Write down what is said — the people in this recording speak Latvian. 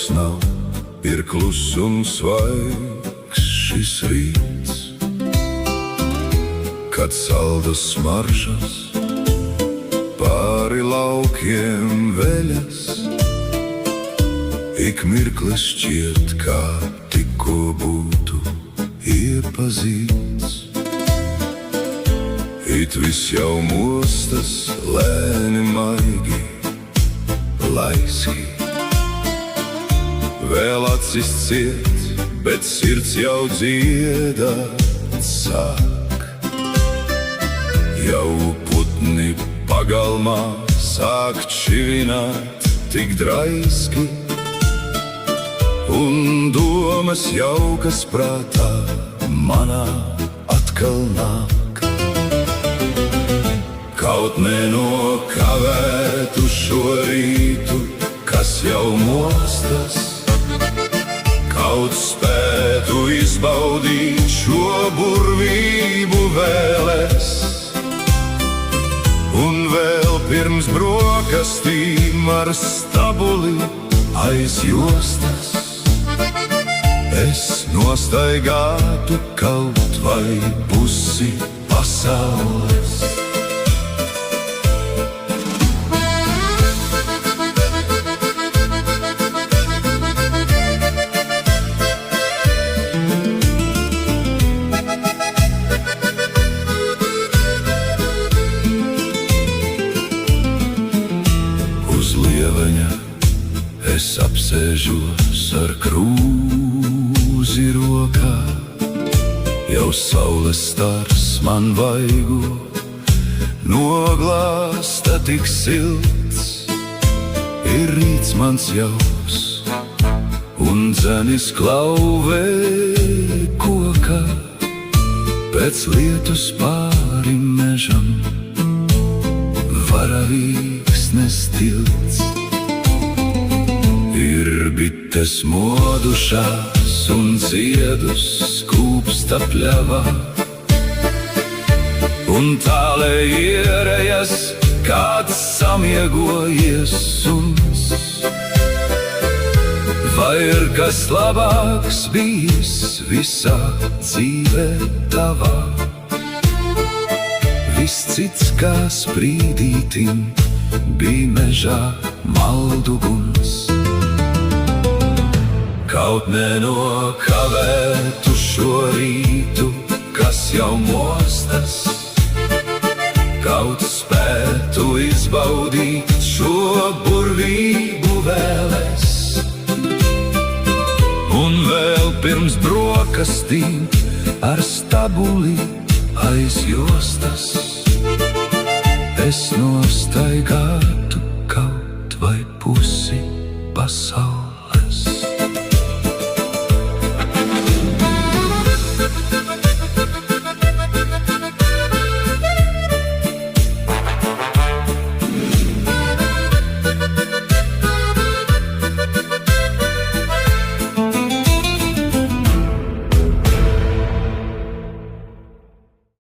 jauks nav, ir klus un svaigs šis rīts, kad saldas smaržas pāri laukiem veļas. Ik mirklis šķiet, kā tikko būtu iepazīts. It viss jau mostas lēni maigi, laiski. Vēl acis ciet, bet sirds jau dziedāt sāk. Jau putni pagalmā sāk čivināt tik draiski, un domas jaukas prātā manā atkal nāk. Kaut nenokavētu šo rītu, kas jau mostas, kaut spētu izbaudīt šo burvību vēles, un vēl pirms brokastīm ar stabuli aiz jostas es nostaigātu kaut vai pusi pasaules. Es apsēžos ar krūzi rokā, jau saules stars man vaigo noglāsta tik silts. Ir rīts mans jaus un dzenis klauvē kokā, pēc lietus pāri mežam varavīksnes tilts. Ir bites modušās un ziedus skūpsta pļavā, un tālē ierējas kāds samiegojies suns. Vai ir kas labāks bijis visā dzīvē tavā? Viss cits kā sprīdītim bija mežā malduguns. Kaut nenokavētu šo rītu, kas jau mostas, kaut spētu izbaudīt šo burvību vēles, un vēl pirms brokastīm ar stabuli aiz jostas es nostaigātu kaut vai pusi pasaules.